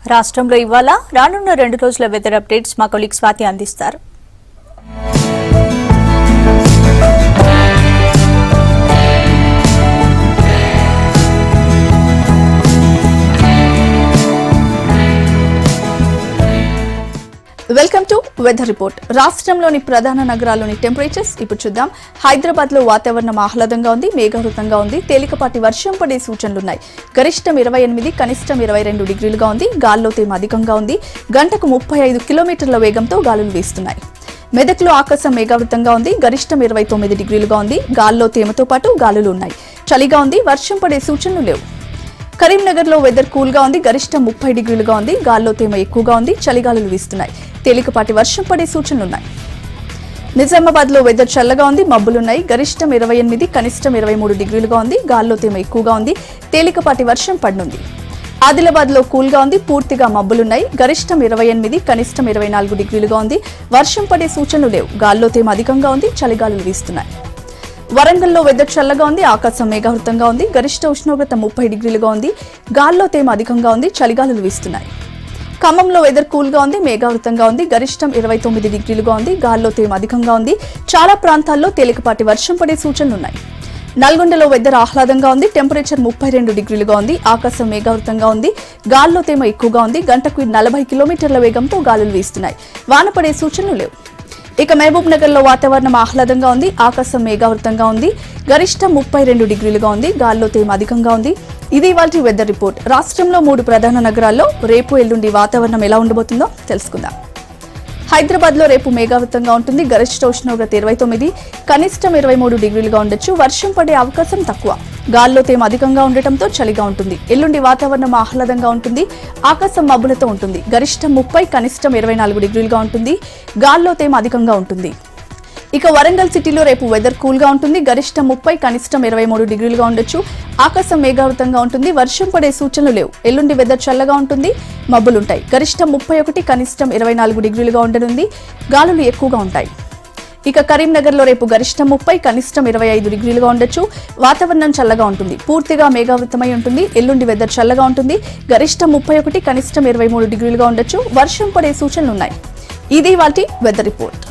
రాష్ట్రంలో ఇవాళ రానున్న 2 రోజుల వెదర్ అప్డేట్స్ మా కొలీగ్ స్వాతి అందిస్తారు. Welcome to weather report. రాష్ట్రంలోని ప్రధాన నగరాల్లోని టెంపరేచర్స్ ఇప్పుడు చూద్దాం. హైదరాబాద్ లో వాతావరణం ఆహ్లాదంగా ఉంది, మేఘావృతంగా ఉంది. తేలికపాటి వర్షం పడే సూచనలున్నాయి. గరిష్టం 28, కనిష్టం 22 డిగ్రీలుగా ఉంది. గాల్లో తేమ అధికంగా ఉంది. గంటకు 35 కిలోమీటర్ల వేగంతో గాలులు వీస్తున్నాయి. మెదక్లో ఆకాశం మేఘావృతంగా ఉంది. గరిష్టం 29 డిగ్రీలుగా ఉంది. గాల్లో తేమతో పాటు గాలులు ఉన్నాయి. చలిగా ఉంది. వర్షం పడే సూచనలు లేవు. కరీంనగర్ లో వెదర్ కూల్ గా ఉంది. గరిష్టం 30 డిగ్రీలుగా ఉంది. గాల్లో తేమ ఎక్కువగా ఉంది. చలిగాలులు వీస్తున్నాయి. తేలికపాటి వర్షం పడే సూచనలున్నాయి. నిజామాబాద్ లో వెదర్ చల్లగా ఉంది. మబ్బులున్నాయి. గరిష్టం 28, కనిష్టం 23 డిగ్రీలుగా ఉంది. గాల్లో తేమ ఎక్కువగా ఉంది. తేలికపాటి వర్షం పడనుంది. ఆదిలాబాద్ లో కూల్ గా ఉంది. పూర్తిగా మబ్బులున్నాయి. గరిష్టం 28, కనిష్టం 24 డిగ్రీలుగా ఉంది. వర్షం పడే సూచనలు లేవు. గాల్లో తేమ అధికంగా ఉంది. చలిగాలులు వీస్తున్నాయి. వరంగల్లో వెదర్ చల్లగా ఉంది. ఆకాశం మేఘావృతంగా ఉంది. గరిష్ట ఉష్ణోగ్రత 30 డిగ్రీలుగా ఉంది. గాల్లో తేమ అధికంగా ఉంది. చలిగాలులు వీస్తున్నాయి. ఖమ్మంలో వెదర్ కూల్ గా ఉంది. మేఘావృతంగా ఉంది. గరిష్టం 29 డిగ్రీలుగా ఉంది. గాల్లో తేమ అధికంగా ఉంది. చాలా ప్రాంతాల్లో తేలికపాటి వర్షం పడే సూచనలున్నాయి. నల్గొండలో వెదర్ ఆహ్లాదంగా ఉంది. టెంపరేచర్ 32 డిగ్రీలుగా ఉంది. ఆకాశం మేఘావృతంగా ఉంది. గాల్లో తేమ ఎక్కువగా ఉంది. గంటకు 40 కిలోమీటర్ల వేగంతో గాలులు వీస్తున్నాయి. వాన పడే సూచనలు లేవు. ఇక మహబూబ్ నగర్ లో వాతావరణం ఆహ్లాదంగా ఉంది. ఆకాశం మేఘావృతంగా ఉంది. గరిష్టం 32 డిగ్రీలుగా ఉంది. గాల్లో తేమ అధికంగా ఉంది. ఇది ఇవాల్టి వెదర్ రిపోర్ట్. రాష్ట్రంలో 3 ప్రధాన నగరాల్లో రేపు ఎల్లుండి వాతావరణం ఎలా ఉండబోతుందో తెలుసుకుందాం. హైదరాబాద్ లో రేపు మేఘావృతంగా ఉంటుంది. గరిష్ట ఉష్ణోగ్రత 29, కనిష్టం 23 డిగ్రీలుగా ఉండొచ్చు. వర్షం పడే అవకాశం తక్కువ. గాల్లో తేమ అధికంగా ఉండటంతో చలిగా ఉంటుంది. ఎల్లుండి వాతావరణం ఆహ్లాదంగా ఉంటుంది. ఆకాశం మబ్బులతో ఉంటుంది. గరిష్టం 30, కనిష్టం 24 డిగ్రీలుగా ఉంటుంది. గాల్లో తేమ అధికంగా ఉంటుంది. ఇక వరంగల్ సిటీలో రేపు వెదర్ కూల్ గా ఉంటుంది. గరిష్టం 30, కనిష్టం 23 డిగ్రీలుగా ఉండొచ్చు. ఆకాశం మేఘావృతంగా ఉంటుంది. వర్షం పడే సూచనలు లేవు. ఎల్లుండి వెదర్ చల్లగా ఉంటుంది. మబ్బులుంటాయి. గరిష్టం 31, కనిష్టం 24 డిగ్రీలుగా ఉండనుంది. గాలులు ఎక్కువగా ఉంటాయి. ఇక కరీంనగర్ లో రేపు గరిష్టం 30, కనిష్టం 25 డిగ్రీలుగా ఉండొచ్చు. వాతావరణం చల్లగా ఉంటుంది. పూర్తిగా మేఘావృతమై ఉంటుంది. ఎల్లుండి వెదర్ చల్లగా ఉంటుంది. గరిష్టం 31, కనిష్టం 23 డిగ్రీలుగా ఉండొచ్చు. వర్షం పడే సూచనలున్నాయి. ఇది వాటి వెదర్ రిపోర్ట్.